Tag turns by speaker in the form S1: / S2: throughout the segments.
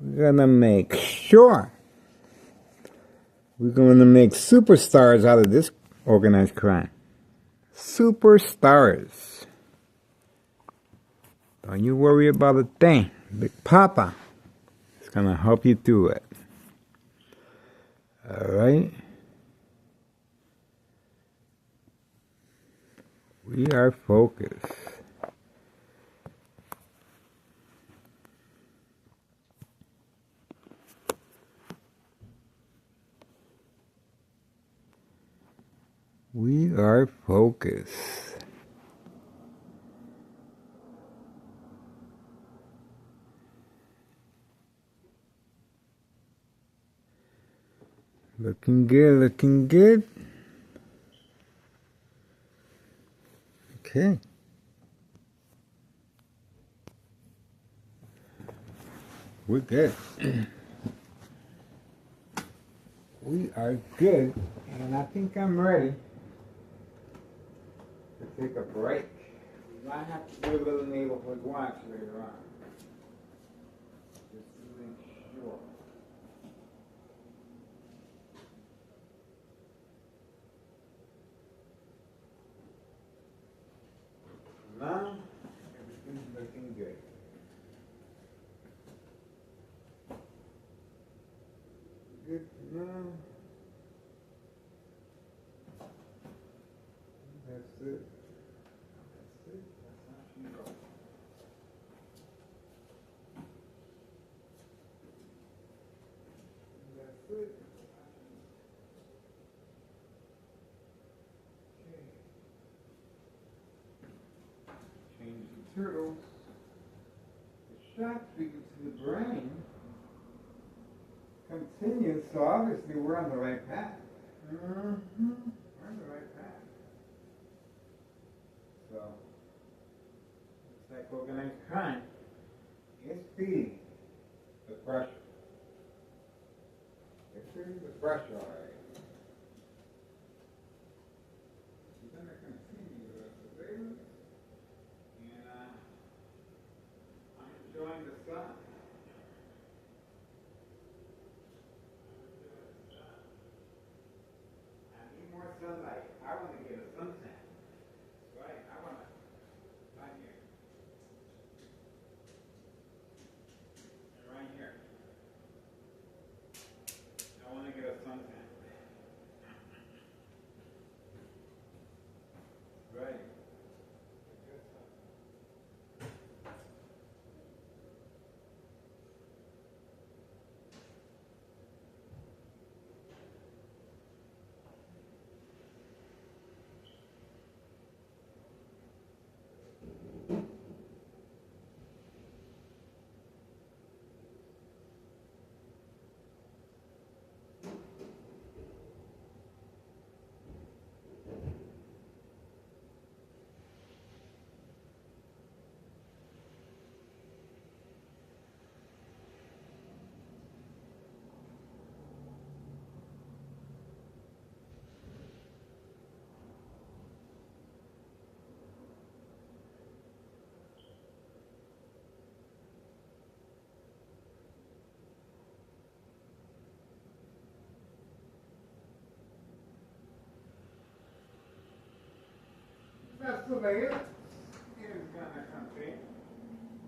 S1: We're gonna make sure we're gonna make superstars out of this organized crime. Superstars. Don't you worry about a thing. Big Papa is gonna help you through it. Alright? We are focused. We are focused. Looking good, looking good. Okay. We're good. We are good, and I think I'm ready to take a break. We might have to do a little neighborhood watch later on. Just to make sure. Now, everything's looking good. Good now. That's it. That's it. That's how she goes. That's it. Okay. Change the turtles. The shock treatment to the brain continues, so obviously we're on the right path. We're on the right path. So, it's like organized crime is feeding the pressure. It's feeding the pressure, all right. She's going to continue the surveillance, and I'm enjoying the sun. I need more sunlight. I want to get a suntan. Right? I want to, right here. And right here. I want to get a suntan. Right. That's the way it is gonna come in.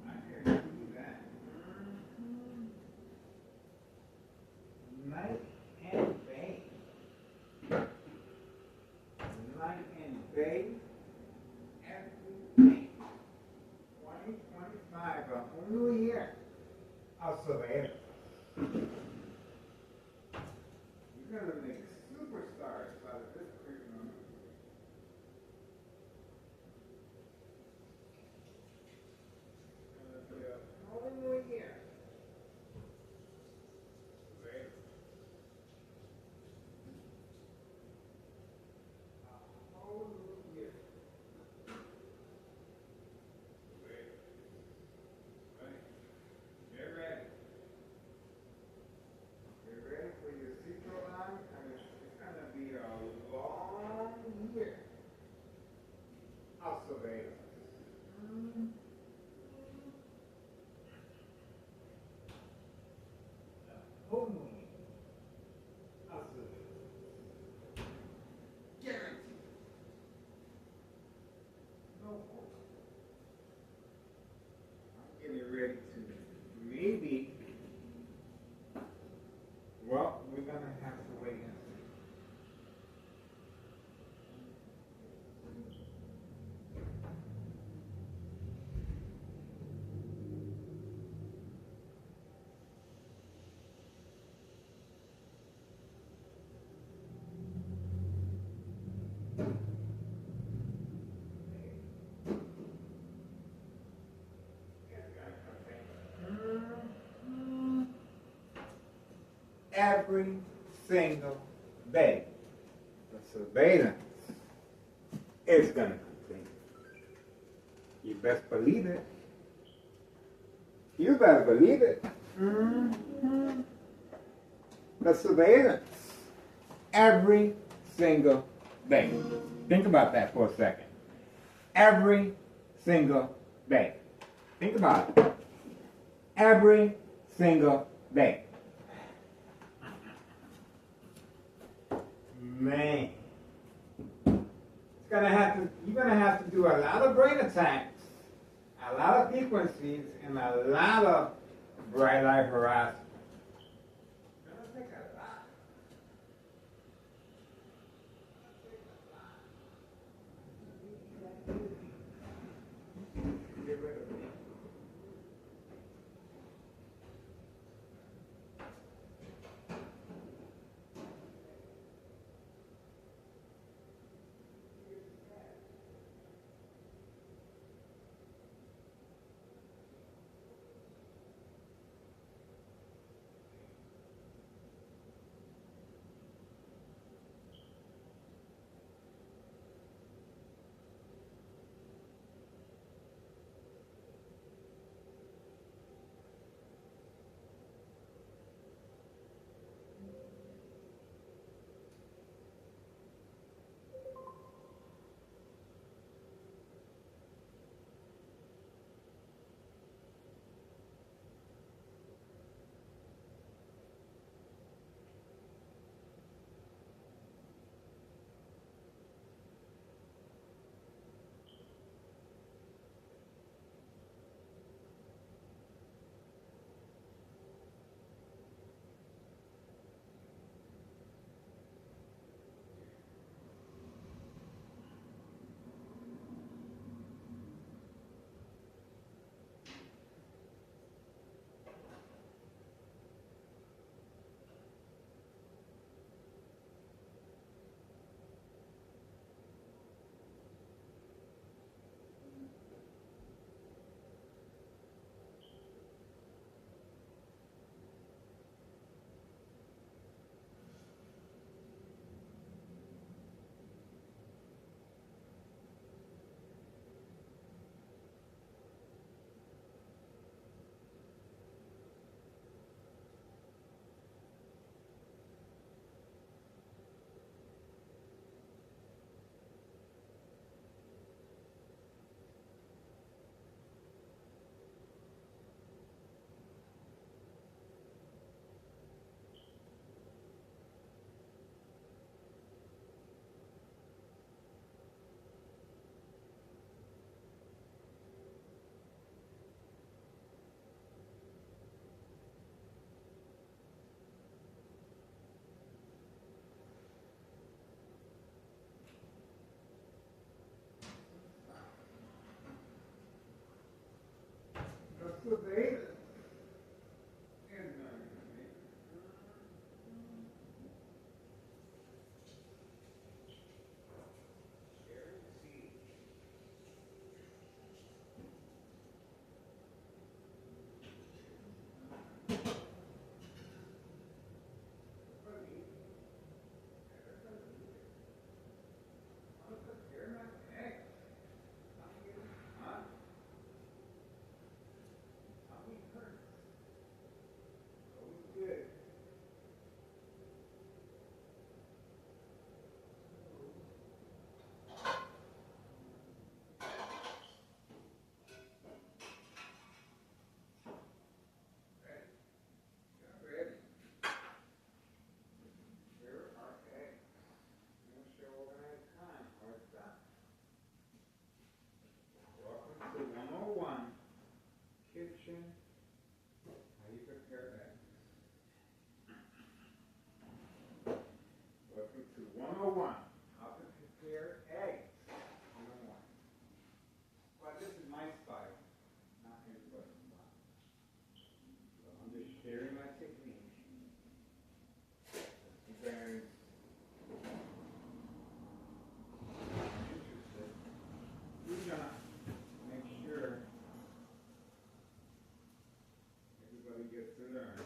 S1: I can do that. Night and day. Night and day. Every day. 2025, a whole new year. I'll survive. You're gonna make superstars out of this curriculum. It's gonna be a whole new year. Right? A whole new year. Right? Right? Get ready. ready to maybe, well, we're going to have to wait and see. Every single day, the surveillance is going to continue. You best believe it. You better believe it. The surveillance every single day. Think about that for a second. Every single day. Think about it. Every single day. Man, you're gonna have to do a lot of brain attacks, a lot of frequencies, and a lot of bright light harassment. It's gonna take a lot. Get rid of me. The surveillance is going to continue. Welcome to 101 kitchen, how you prepare eggs. Welcome to 101, how to prepare eggs. 101. Well, this is my style, not anybody's style. So I'm just sharing my technique. If you guys are interested, we're gonna make sure everybody gets to learn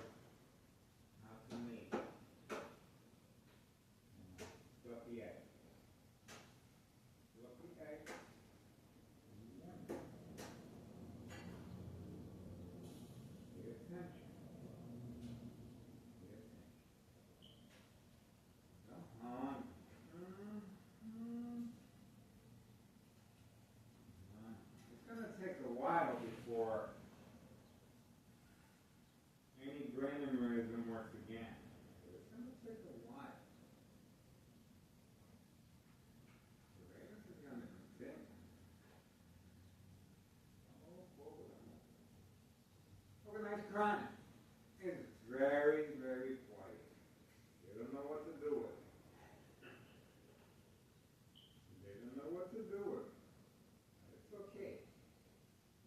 S1: how to make fluffy eggs. Fluffy eggs. Pay attention. Pay attention. Come on. It's going to take a while before any brain aneurysm works again. It's going to take a while. The raiders are going to continue. Organized crime is very, very quiet. They don't know what to do with it. They don't know what to do with it. It's okay.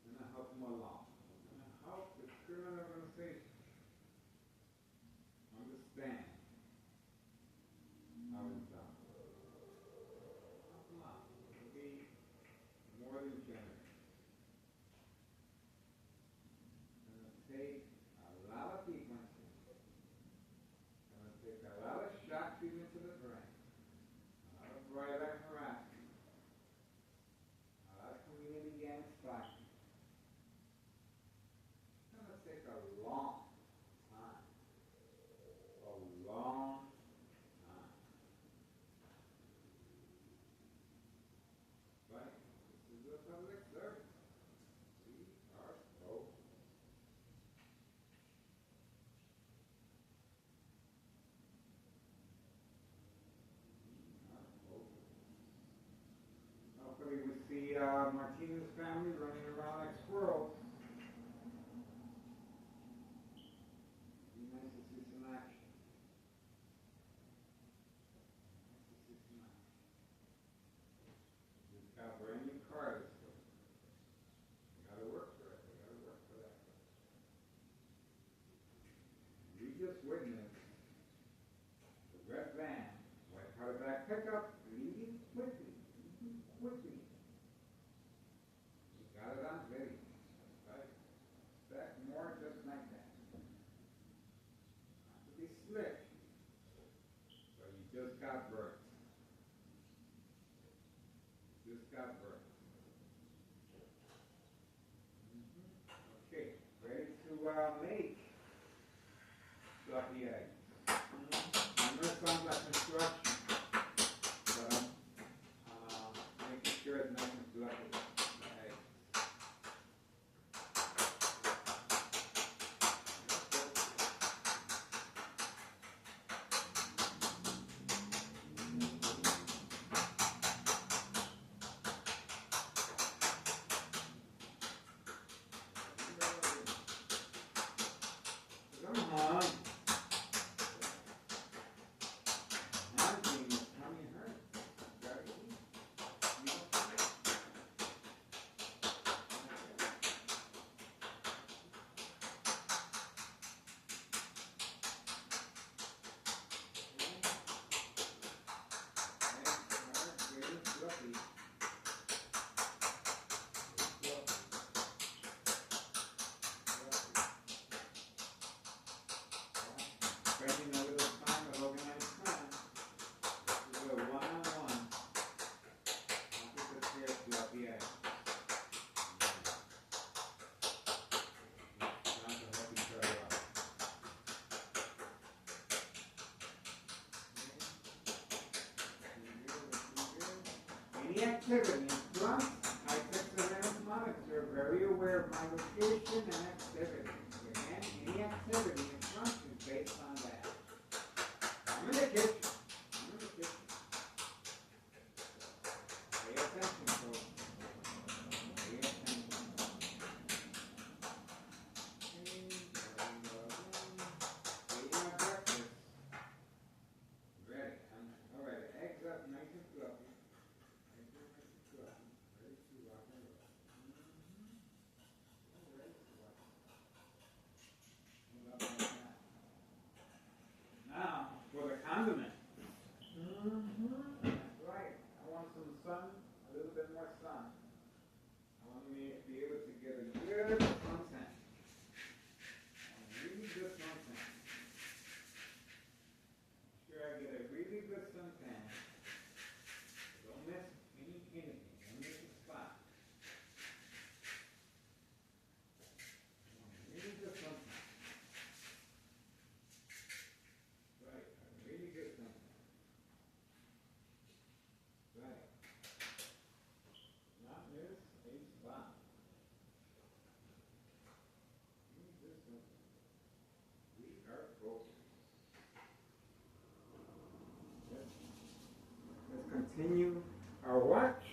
S1: I'm going to help them along. I'm going to help the criminal organization understand how it's done. Help them out. Be more than generous. It's going to take a lot of frequency. It's going to take a lot of shock treatment to the brain. A lot of bright light harassment. A lot of community gang stalking. It's going to take a long time. A long time. But this is a public service. We are supposed Hopefully we see Martinez's family running around like squirrels. Be nice to see some action. Nice to see some action. Just got brand new cars. So we gotta work for it. We gotta work for that. We just witnessed the red van, white hardback pickup, leaving quickly. Quickly. You got it on video. Right? Expect more just like that. Not to be slick, but you just got burnt. Just got burnt. Okay, ready to make fluffy eggs. I know it sounds like construction, but I'm making sure it's nice and fluffy. Eggs. Come on. Spending a little time with organized crime. This is a one-on-one. How to prepare fluffy eggs. Trying to help each other out. Any activity in front, I text the man's monitor, very aware of my location and activity. Again, any activity in front is based on that. I'm in the kitchen. I'm in the kitchen. Pay attention, folks. Pay attention. are focused. Let's continue our watch.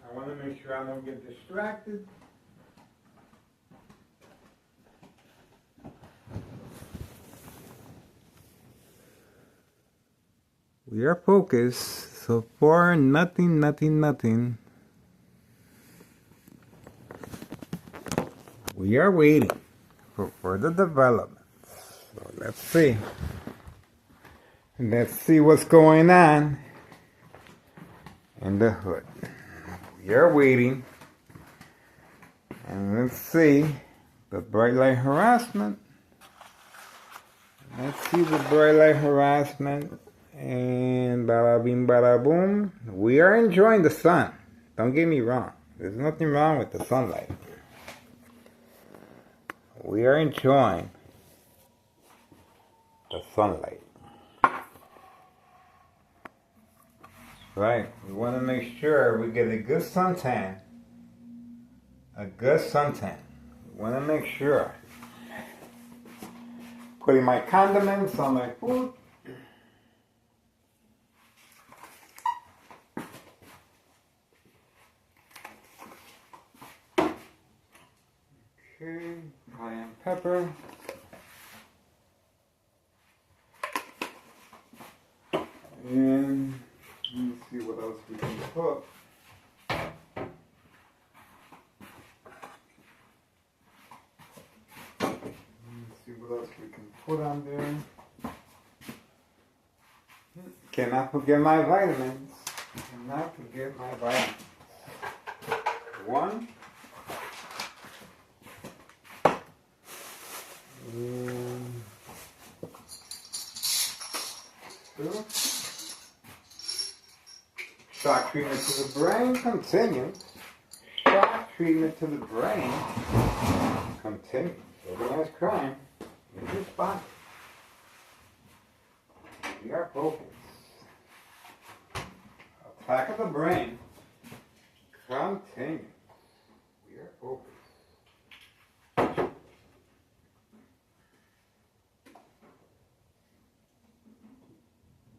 S1: I want to make sure I don't get distracted. We are focused. So far, nothing. We are waiting for further developments. So let's see. Let's see what's going on in the hood. We are waiting. And let's see the bright light harassment. Let's see the bright light harassment. And bada bing bada boom. We are enjoying the sun. Don't get me wrong. There's nothing wrong with the sunlight. We are enjoying the sunlight. Right. We want to make sure we get a good suntan. A good suntan. We want to make sure. Putting my condiments on my food. Okay, cayenne pepper. And let me see what else we can put. Let me see what else we can put on there. Cannot forget my vitamins. Cannot forget my vitamins. One. Two. Shock treatment to the brain continues. Shock treatment to the brain continues. Organized crime is responding. We are focused. Attack of the brain continues. We are focused.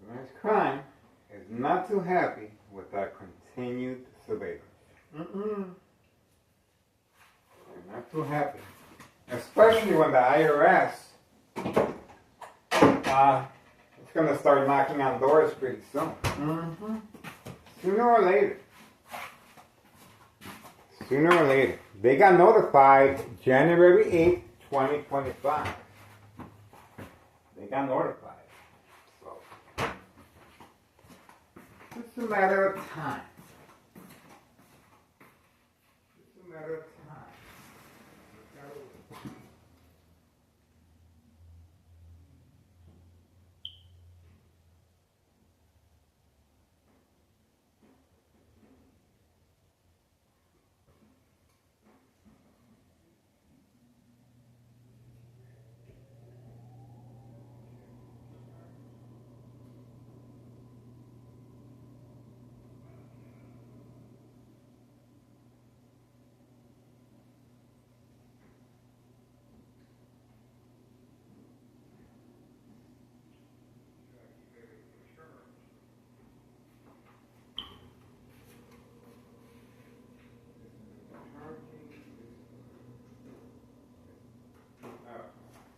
S1: Organized crime is not too happy with our continued surveillance. They're not too happy. Especially when the IRS is going to start knocking on doors pretty soon. Sooner or later. Sooner or later. They got notified January 8th, 2025. They got notified. So, it's a matter of time. It's a matter of time.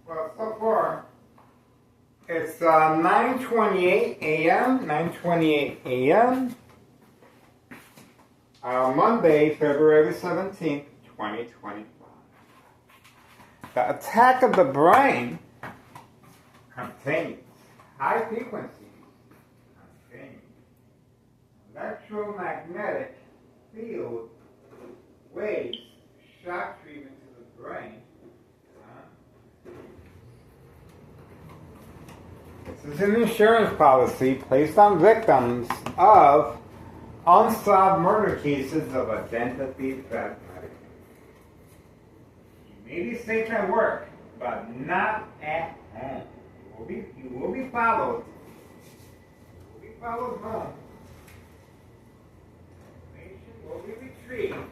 S1: Well, so far, it's 9:28 a.m., 9:28 a.m., Monday, February 17th, 2025. The attack of the brain continues. High frequencies continue. Electromagnetic field waves, shock treatment to the brain. This is an insurance policy placed on victims of unsolved murder cases of identity theft medication. You may be safe at work, but not at home. You will be followed. You will be followed home. Information will be retrieved,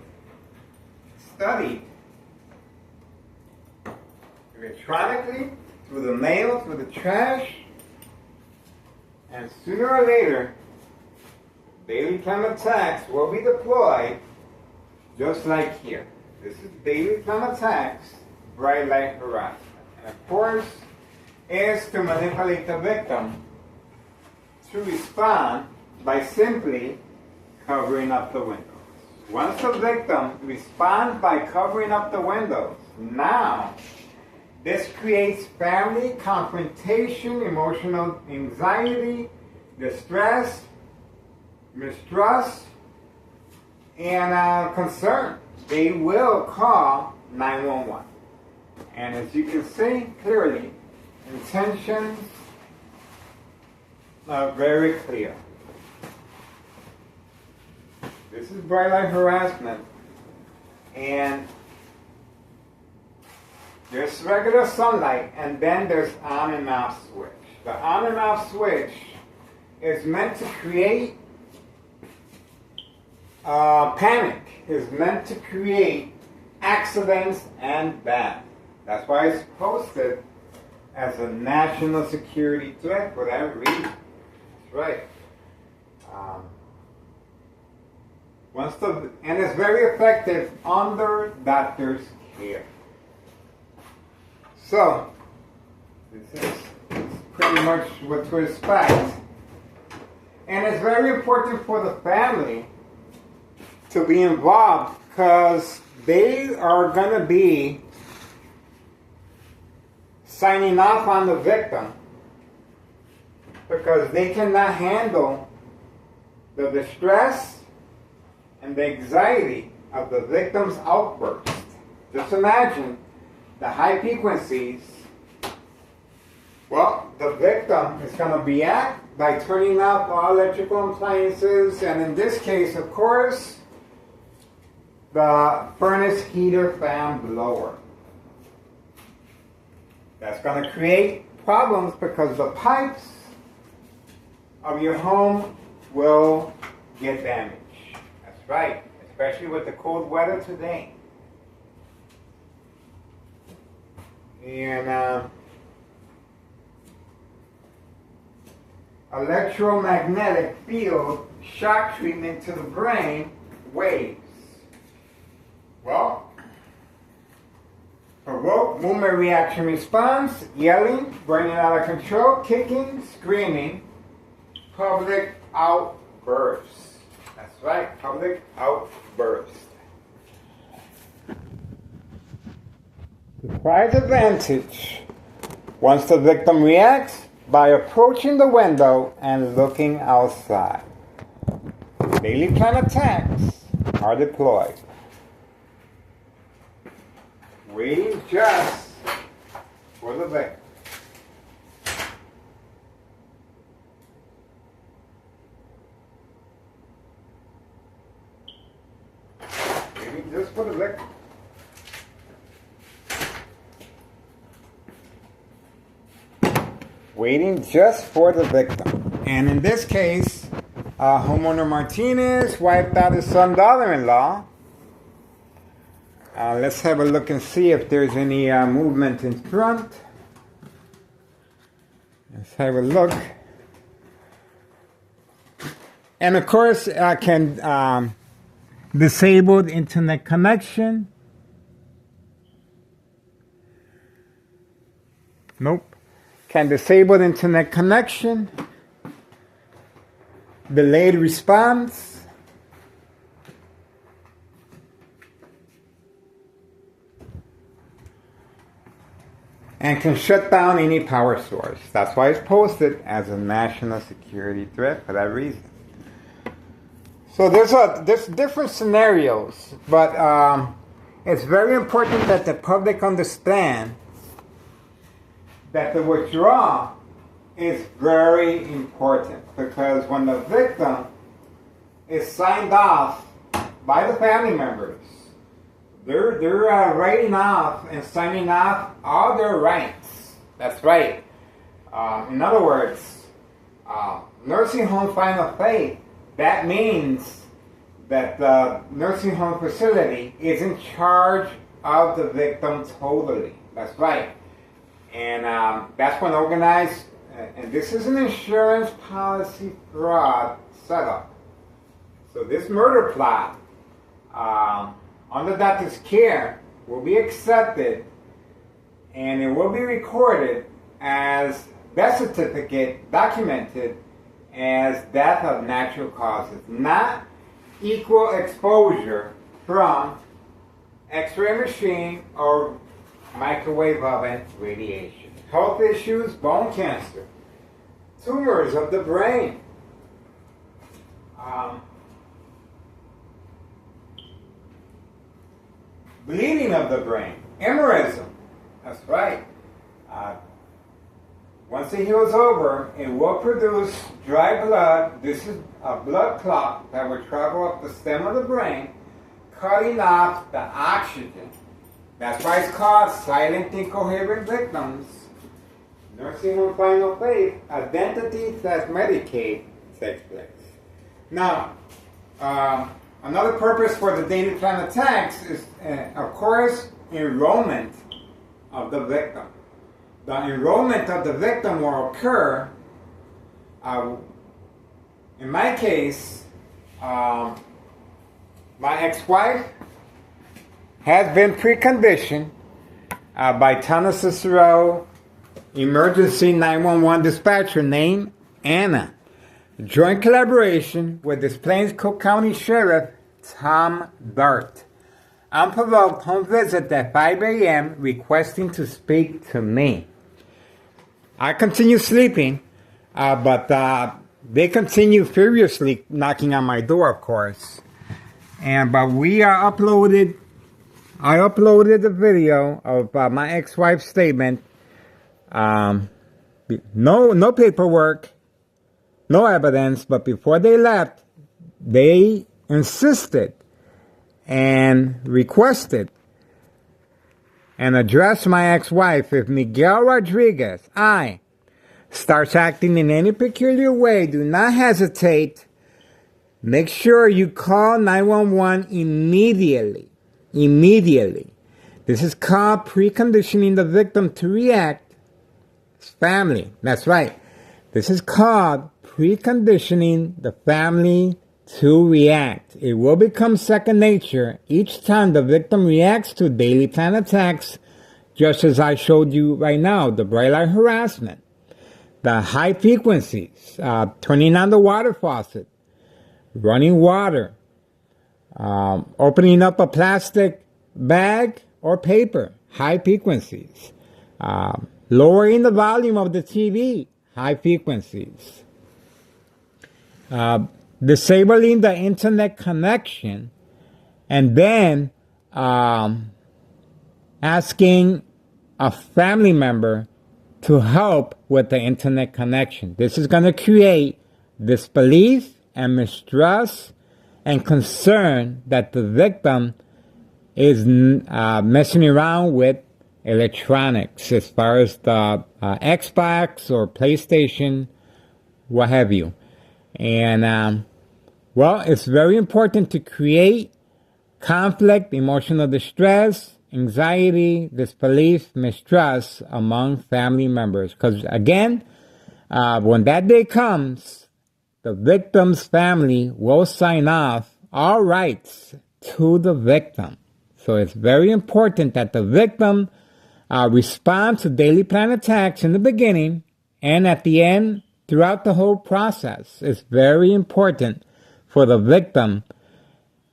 S1: studied electronically through the mail, through the trash, and sooner or later, daily plan attacks will be deployed just like here. This is daily plan attacks, bright light harassment. And of course, is to manipulate the victim to respond by simply covering up the windows. Once the victim responds by covering up the windows, now this creates family confrontation, emotional anxiety, distress, mistrust, and concern. They will call 911. And as you can see clearly, intentions are very clear. This is bright light harassment, and there's regular sunlight, and then there's on and off switch. The on and off switch is meant to create panic, is meant to create accidents and death. That's why it's posted as a national security threat for that reason. That's right. And it's very effective under doctor's care. So, this is pretty much what to expect. And it's very important for the family to be involved because they are going to be signing off on the victim because they cannot handle the distress and the anxiety of the victim's outburst. Just imagine the high frequencies. Well, the victim is going to react by turning off all electrical appliances, and in this case, of course, the furnace, heater, fan, blower. That's going to create problems because the pipes of your home will get damaged. That's right, especially with the cold weather today. And electromagnetic field shock treatment to the brain waves. Well, provoke movement reaction response, yelling, burning out of control, kicking, screaming, public outbursts. That's right, public outbursts. Surprise advantage. Once the victim reacts, by approaching the window and looking outside. Daily plan attacks are deployed. Waiting just for the victim. Waiting just for the victim. Waiting just for the victim. And in this case, homeowner Martinez wiped out his son daughter-in-law. Let's have a look and see if there's any movement in front. Let's have a look. And of course, I can disable internet connection. Nope. Can disable internet connection. Delayed response. And can shut down any power source. That's why it's posted as a national security threat for that reason. So there's different scenarios, but it's very important that the public understand that the withdrawal is very important, because when the victim is signed off by the family members, they're writing off and signing off all their rights. That's right. In other words, nursing home final faith, that means that the nursing home facility is in charge of the victim totally. That's right. And that's when organized, and this is an insurance policy fraud setup. So this murder plot, under doctor's care, will be accepted, and it will be recorded as death certificate documented as death of natural causes, not equal exposure from X-ray machine or microwave oven radiation. Health issues, bone cancer, tumors of the brain, bleeding of the brain, aneurysm. That's right. Once it heals over, it will produce dry blood. This is a blood clot that will travel up the stem of the brain, cutting off the oxygen. That's why it's called silent incoherent victims. Nursing home final phase, identity theft Medicaid takes place. Now, another purpose for the daily plan attacks is, of course, enrollment of the victim. The enrollment of the victim will occur, in my case, my ex-wife has been preconditioned by Town Cicero Emergency 911 dispatcher named Anna. Joint collaboration with this Plains Cook County Sheriff Tom Dart. Unprovoked home visit at 5 a.m. requesting to speak to me. I continue sleeping, but they continue furiously knocking on my door, of course. But we are uploaded. I uploaded the video of my ex-wife's statement. No paperwork, no evidence. But before they left, they insisted and requested and addressed my ex-wife. If Miguel Rodriguez, starts acting in any peculiar way, do not hesitate. Make sure you call 911 immediately. Immediately. This is called preconditioning the victim to react. It's family. That's right. This is called preconditioning the family to react. It will become second nature each time the victim reacts to daily plan attacks, just as I showed you right now, the bright light harassment, the high frequencies, turning on the water faucet, running water, opening up a plastic bag or paper, high frequencies, lowering the volume of the TV, high frequencies, disabling the internet connection, and then asking a family member to help with the internet connection. This is going to create disbelief and mistrust and concern that the victim is messing around with electronics as far as the Xbox or PlayStation, what have you. And, well, it's very important to create conflict, emotional distress, anxiety, disbelief, mistrust among family members. Because, again, when that day comes, the victim's family will sign off all rights to the victim. So it's very important that the victim respond to daily plan attacks in the beginning and at the end throughout the whole process. It's very important for the victim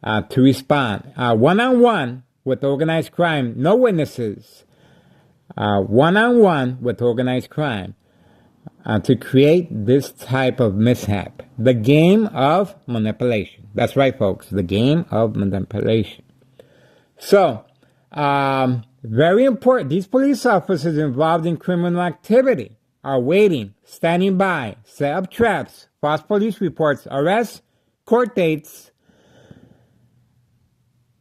S1: to respond. One-on-one with organized crime, no witnesses. One-on-one with organized crime. To create this type of mishap. The game of manipulation. That's right, folks. The game of manipulation. So, very important. These police officers involved in criminal activity are waiting, standing by, set up traps, false police reports, arrests, court dates.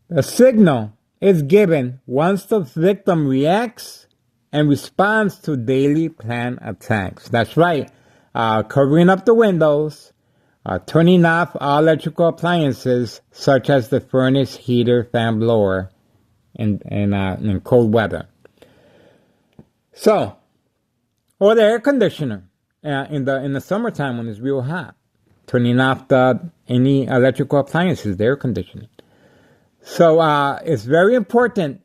S1: A signal is given once the victim reacts and responds to daily plan attacks. That's right. Covering up the windows, turning off all electrical appliances such as the furnace, heater, fan blower in cold weather. So,
S2: or the air conditioner in the summertime when it's real hot, turning off any electrical appliances, the air conditioning. So it's very important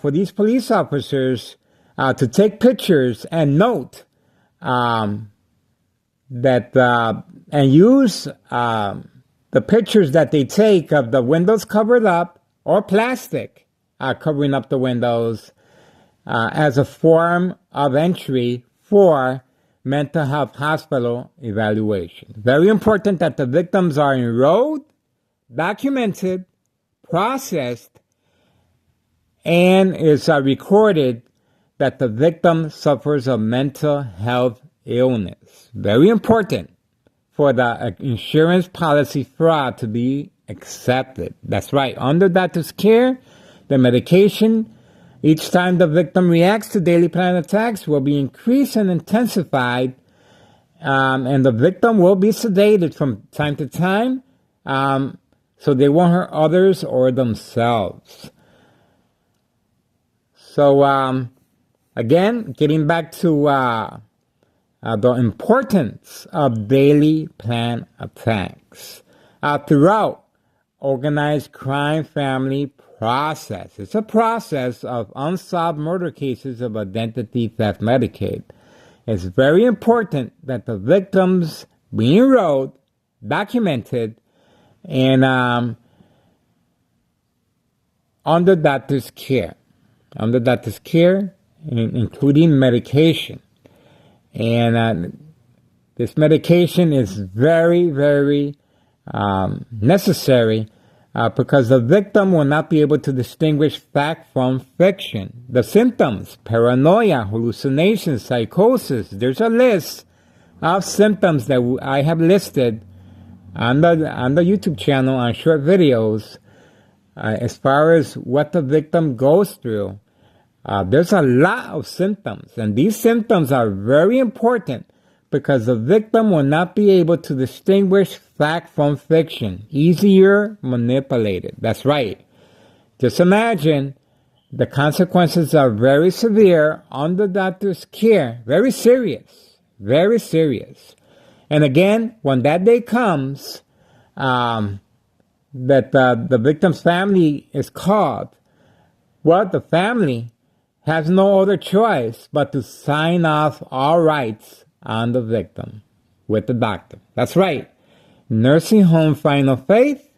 S2: for these police officers to take pictures and note that and use the pictures that they take of the windows covered up or plastic covering up the windows as a form of entry for mental health hospital evaluation. Very important that the victims are enrolled, documented, processed, and is recorded that the victim suffers a mental health illness. Very important for the insurance policy fraud to be accepted. That's right. Under doctor's care, the medication, each time the victim reacts to daily plan attacks, will be increased and intensified, and the victim will be sedated from time to time, so they won't hurt others or themselves. So, again, getting back to the importance of daily plan attacks throughout organized crime family process. It's a process of unsolved murder cases of identity theft Medicaid. It's very important that the victims be enrolled, documented, and under doctor's care. Under doctor's care, including medication. And this medication is very, very necessary because the victim will not be able to distinguish fact from fiction. The symptoms, paranoia, hallucinations, psychosis, there's a list of symptoms that I have listed on the YouTube channel on short videos as far as what the victim goes through. There's a lot of symptoms, and these symptoms are very important because the victim will not be able to distinguish fact from fiction, easier manipulated. That's right. Just imagine the consequences are very severe under doctor's care, very serious, very serious. And again, when that day comes, that the victim's family is called, well, the family has no other choice but to sign off all rights on the victim with the doctor. That's right. Nursing home final faith,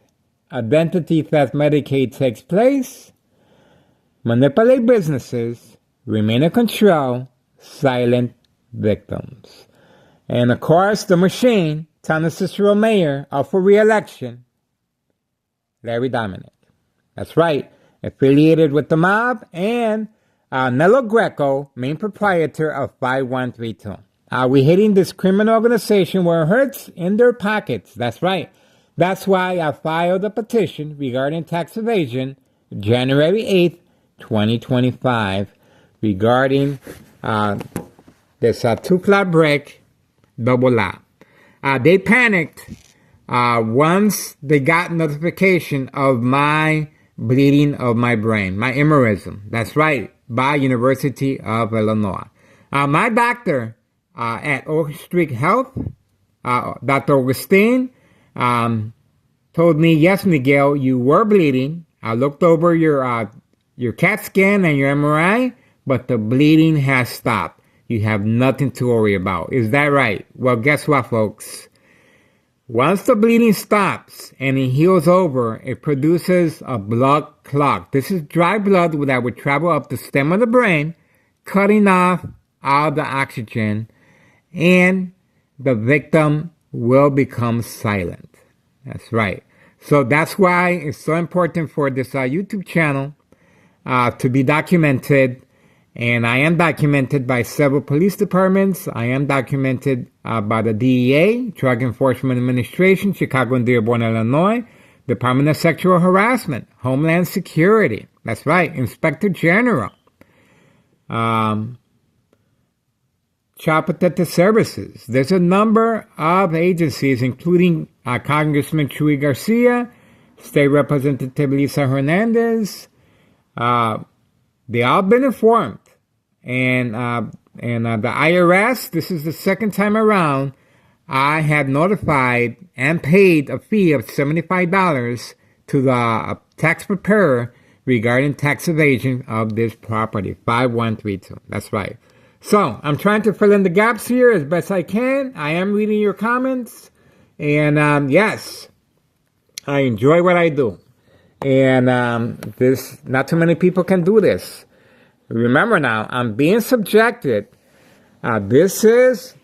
S2: identity theft Medicaid takes place, manipulate businesses, remain in control, silent victims. And of course, the machine, Thomas Cicero Mayor, up for re-election, Larry Dominic. That's right. Affiliated with the mob, and Nello Greco, main proprietor of 5132. We're hitting this criminal organization where it hurts in their pockets. That's right. That's why I filed a petition regarding tax evasion January 8th, 2025, regarding this two-flat brick double lap. They panicked once they got notification of my bleeding of my brain, my aneurysm. That's right, by University of Illinois. My doctor at Oak Street Health, Dr. Augustine, told me, yes, Miguel, you were bleeding. I looked over your CAT scan and your MRI, but the bleeding has stopped. You have nothing to worry about. Is that right? Well, guess what, folks? Once the bleeding stops and it heals over, it produces a blood clot. This is dry blood that would travel up the stem of the brain, cutting off all the oxygen, and the victim will become silent. That's right. So that's why it's so important for this YouTube channel to be documented. And I am documented by several police departments. I am documented by the DEA, Drug Enforcement Administration, Chicago and Dearborn, Illinois, Department of Sexual Harassment, Homeland Security. That's right, Inspector General. Child Protective Services. There's a number of agencies, including Congressman Chuy Garcia, State Representative Lisa Hernandez. They all been informed. And And the IRS, this is the second time around, I had notified and paid a fee of $75 to the tax preparer regarding tax evasion of this property, 5132. That's right. So I'm trying to fill in the gaps here as best I can. I am reading your comments. And yes, I enjoy what I do. And this, not too many people can do this. Remember now, I'm being subjected. This is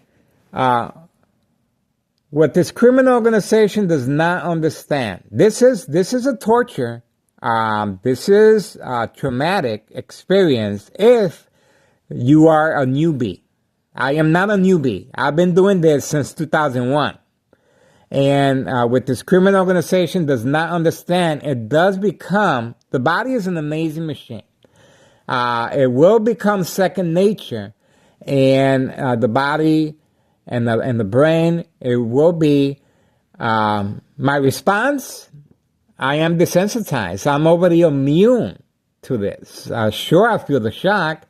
S2: what this criminal organization does not understand. This is a torture. This is a traumatic experience if you are a newbie. I am not a newbie. I've been doing this since 2001. And what this criminal organization does not understand, it does become, the body is an amazing machine. It will become second nature, and the body and the brain, it will be my response. I am desensitized. I'm already immune to this. Sure, I feel the shock.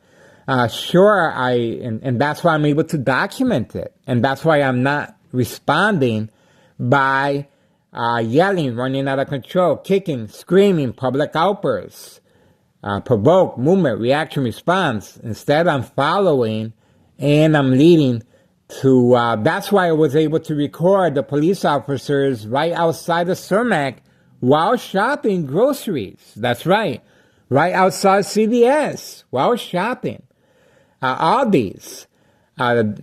S2: Sure, and that's why I'm able to document it, and that's why I'm not responding by yelling, running out of control, kicking, screaming, public outbursts. Provoke, movement, reaction, response. Instead, I'm following and I'm leading to, that's why I was able to record the police officers right outside of Cermak while shopping groceries. That's right. Right outside CVS while shopping. Aldi's.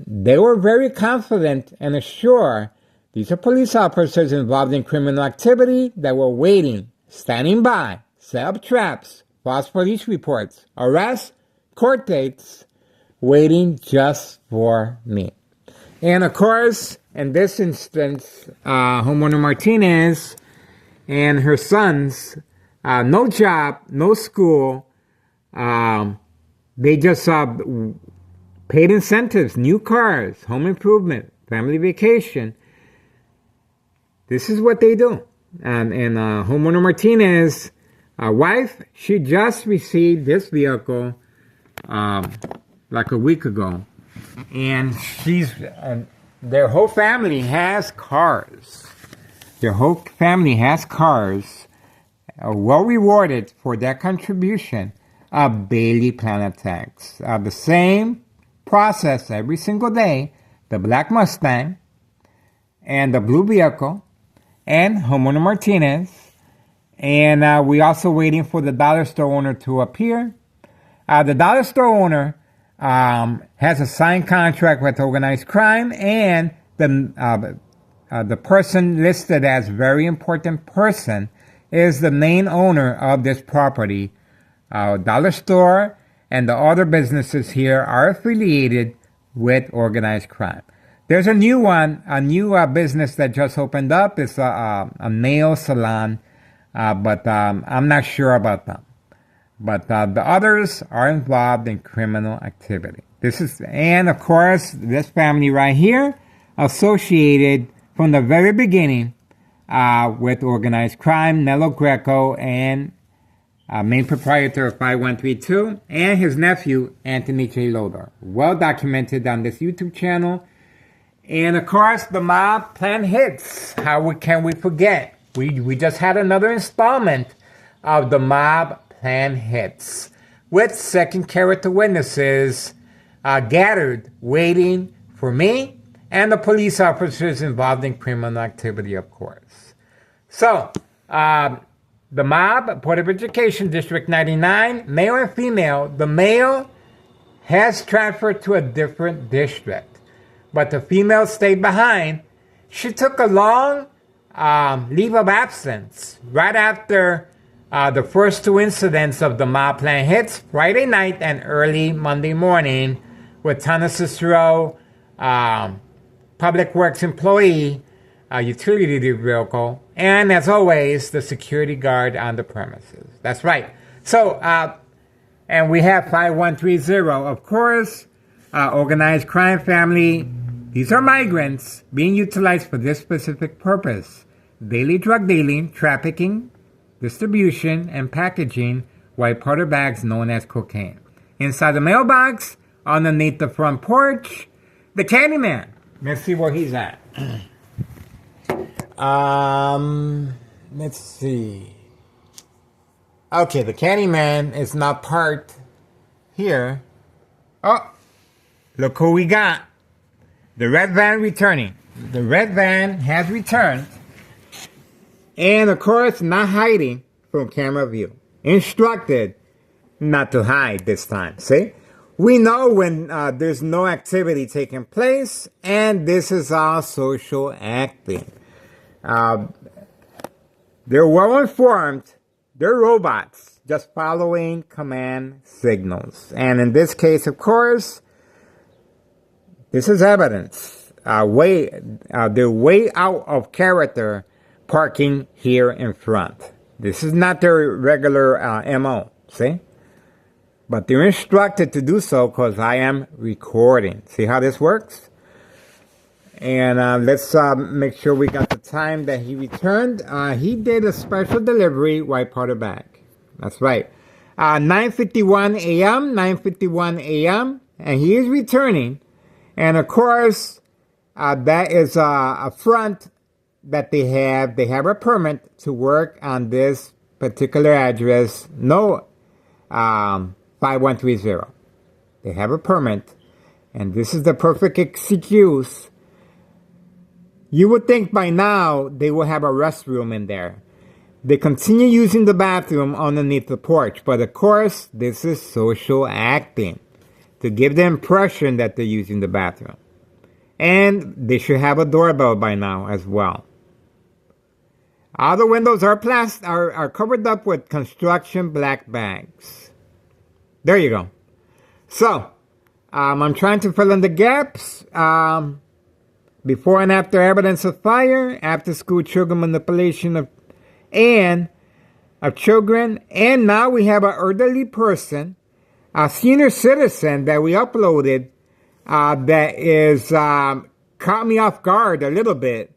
S2: They were very confident and assured these are police officers involved in criminal activity that were waiting, standing by, set up traps, false police reports, arrests, court dates, waiting just for me. And of course, in this instance, homeowner Martinez and her sons, no job, no school, they just paid incentives, new cars, home improvement, family vacation. This is what they do. And homeowner Martinez, wife, she just received this vehicle like a week ago, and their whole family has cars. Their whole family has cars, well rewarded for their contribution of Bailey Planet Tax. The same process every single day, the black Mustang and the blue vehicle and homeowner Martinez. And we're also waiting for the dollar store owner to appear. The dollar store owner has a signed contract with organized crime, and the person listed as very important person is the main owner of this property. Dollar store and the other businesses here are affiliated with organized crime. There's a new one, a new business that just opened up. It's a nail salon. But I'm not sure about them. But the others are involved in criminal activity. And of course, this family right here, associated from the very beginning with organized crime, Nello Greco, and main proprietor of 5132, and his nephew, Anthony J. Loder. Well documented on this YouTube channel. And of course, the mob plan hits. How can we forget? We just had another installment of the mob plan hits with second character witnesses gathered waiting for me and the police officers involved in criminal activity, of course. So, the mob, Port of Education, District 99, male and female. The male has transferred to a different district, but the female stayed behind. She took a long leave of absence right after the first two incidents of the mob plan hits, Friday night and early Monday morning, with Tana Cicero, Public Works employee, utility vehicle, and as always, the security guard on the premises. That's right. So, and we have 5130, of course, organized crime family. These are migrants being utilized for this specific purpose: daily drug dealing, trafficking, distribution, and packaging white powder bags known as cocaine. Inside the mailbox underneath the front porch. The Candyman. Let's see where he's at. Let's see. Okay, the Candyman is not parked here. Oh, look who we got. The red van returning. The red van has returned. And of course, not hiding from camera view. Instructed not to hide this time. See? We know when there's no activity taking place, and this is all social acting. They're well informed. They're robots, just following command signals. And in this case, of course, this is evidence. They're way out of character parking here in front. This is not their regular MO, see? But they're instructed to do so because I am recording. See how this works? And let's make sure we got the time that he returned. He did a special delivery white powder bag. That's right. 9:51 a.m., 9:51 a.m., and he is returning. And of course, that is a front that they have. They have a permit to work on this particular address. No, 5130. They have a permit, and this is the perfect excuse. You would think by now they will have a restroom in there. They continue using the bathroom underneath the porch, but of course, this is social acting to give the impression that they're using the bathroom. And they should have a doorbell by now as well. All the windows are covered up with construction black bags. There you go. So, I'm trying to fill in the gaps. Before and after evidence of fire, after school children manipulation of children, and now we have an elderly person, a senior citizen that we uploaded that is caught me off guard a little bit.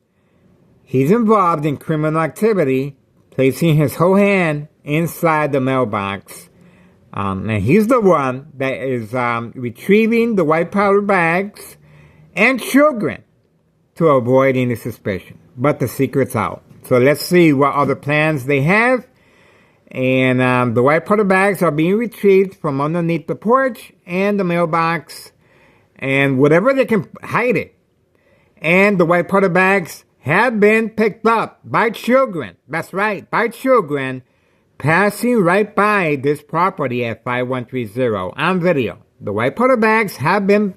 S2: He's involved in criminal activity, placing his whole hand inside the mailbox. And he's the one that is retrieving the white powder bags and children to avoid any suspicion. But the secret's out. So let's see what other plans they have. And the white powder bags are being retrieved from underneath the porch and the mailbox. And whatever they can hide it. And the white powder bags have been picked up by children. That's right, by children passing right by this property at 5130 on video. The white powder bags have been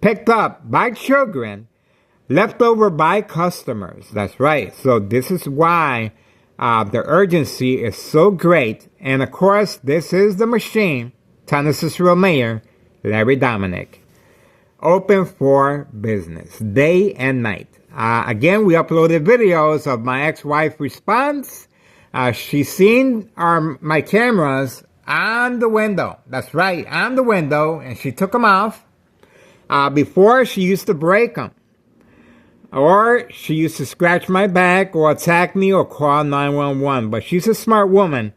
S2: picked up by children, left over by customers. That's right. So this is why the urgency is so great. And of course, this is the machine, Tennessee Mayor Larry Dominic. Open for business, day and night. Again, we uploaded videos of my ex-wife response. She's seen my cameras on the window. That's right, on the window, and she took them off. Before, she used to break them. Or she used to scratch my back or attack me or call 911. But she's a smart woman.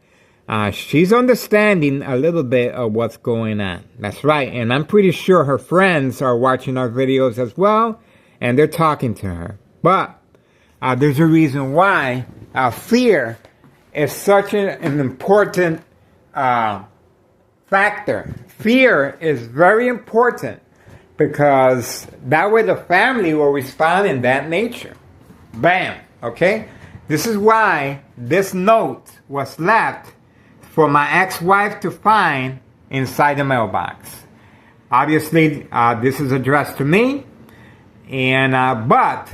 S2: She's understanding a little bit of what's going on. That's right, and I'm pretty sure her friends are watching our videos as well, and they're talking to her. But there's a reason why fear is such an important factor. Fear is very important because that way the family will respond in that nature. Bam. Okay? This is why this note was left for my ex-wife to find inside the mailbox. Obviously, this is addressed to me, and but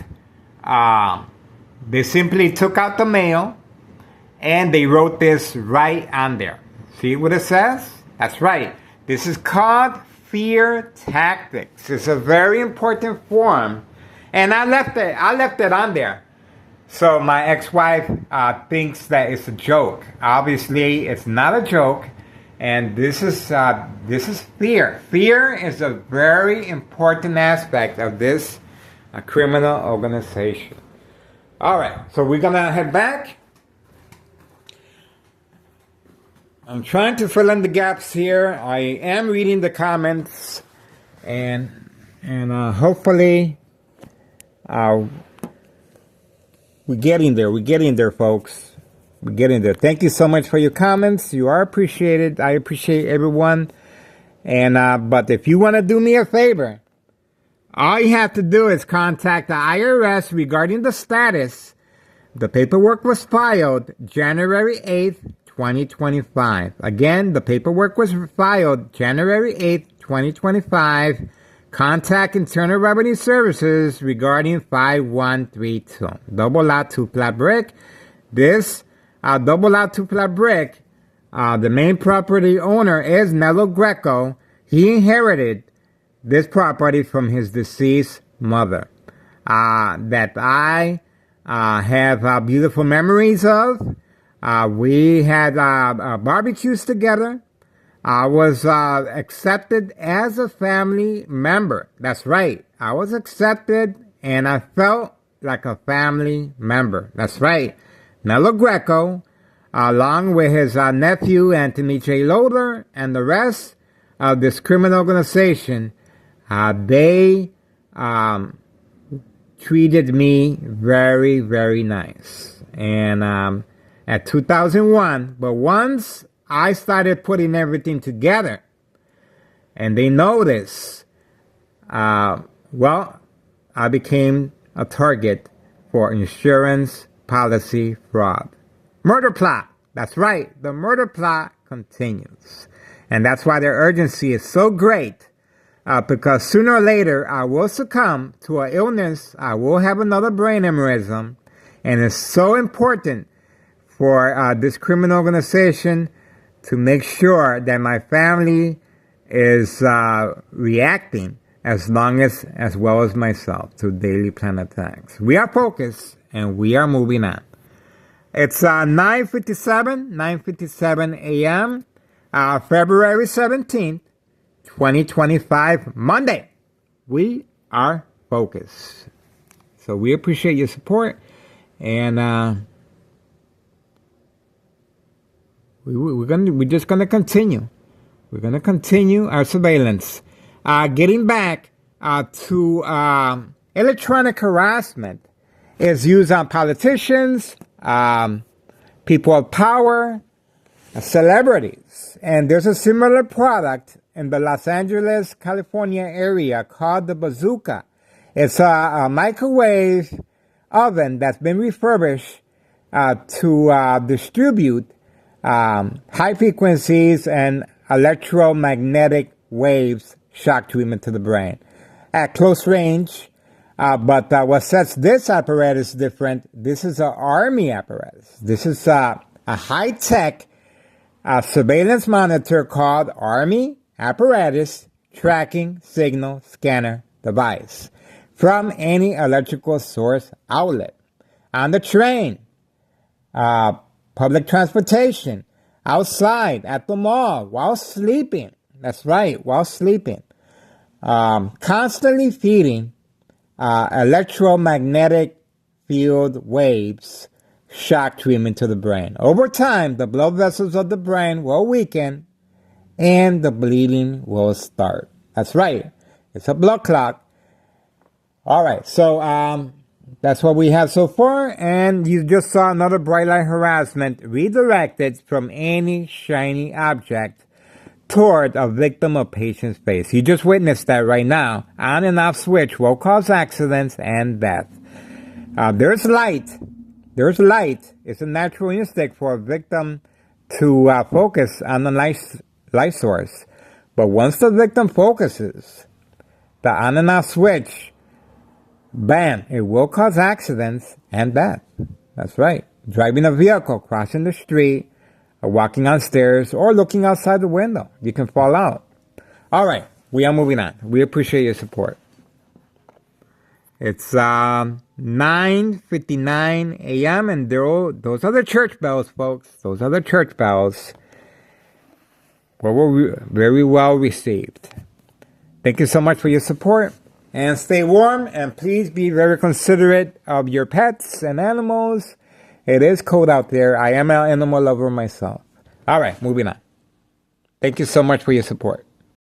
S2: they simply took out the mail and they wrote this right on there. See what it says? That's right. This is called fear tactics. It's a very important form, and I left it on there. So my ex-wife thinks that it's a joke. Obviously, it's not a joke, and this is fear. Fear is a very important aspect of this criminal organization. All right, so we're gonna head back. I'm trying to fill in the gaps here. I am reading the comments, and hopefully we're getting there. We're getting there, folks. We're getting there. Thank you so much for your comments. You are appreciated. I appreciate everyone. And but if you want to do me a favor, all you have to do is contact the IRS regarding the status. The paperwork was filed January 8th, 2025. Again, the paperwork was filed January 8th, 2025. Contact Internal Revenue Services regarding 5132. Double lot, two flat brick. This double lot, two flat brick, the main property owner is Nello Greco. He inherited this property from his deceased mother. That I have beautiful memories of. We had barbecues together. I was accepted as a family member. That's right. I was accepted and I felt like a family member. That's right. Nello Greco, along with his nephew Anthony J. Loader and the rest of this criminal organization, they treated me very, very nice. And at 2001, but once I started putting everything together and they noticed, well, I became a target for insurance policy fraud. Murder plot. That's right. The murder plot continues. And that's why their urgency is so great. Because sooner or later, I will succumb to an illness. I will have another brain aneurysm. And it's so important for this criminal organization to make sure that my family is reacting as well as myself to daily plan attacks. We are focused and we are moving on. It's 9:57 a.m., February 17th, 2025, Monday. We are focused. So we appreciate your support, and we're just gonna continue. We're gonna continue our surveillance. Getting back to electronic harassment is used on politicians, people of power, celebrities, and there's a similar product in the Los Angeles, California area called the Bazooka. It's a microwave oven that's been refurbished to distribute high frequencies and electromagnetic waves shock treatment to the brain at close range. But what sets this apparatus different, this is an Army apparatus. This is a high-tech surveillance monitor called Army Apparatus Tracking Signal Scanner Device from any electrical source outlet. On the train, public transportation, outside, at the mall, while sleeping. That's right, while sleeping. Constantly feeding electromagnetic field waves shock treatment to the brain. Over time, the blood vessels of the brain will weaken and the bleeding will start. That's right. It's a blood clot. All right. So that's what we have so far. And you just saw another bright light harassment redirected from any shiny object toward a victim or patient's face. You just witnessed that right now. On and off switch will cause accidents and death. There's light. There's light. It's a natural instinct for a victim to focus on the light source. But once the victim focuses, the on and off switch, bam, it will cause accidents and death. That's right. Driving a vehicle, crossing the street, or walking on stairs, or looking outside the window. You can fall out. All right. We are moving on. We appreciate your support. It's 9:59 a.m. and those are the church bells, folks. Those are the church bells. Were very well received. Thank you so much for your support. And stay warm, and please be very considerate of your pets and animals. It is cold out there. I am an animal lover myself. All right, moving on. Thank you so much for your support.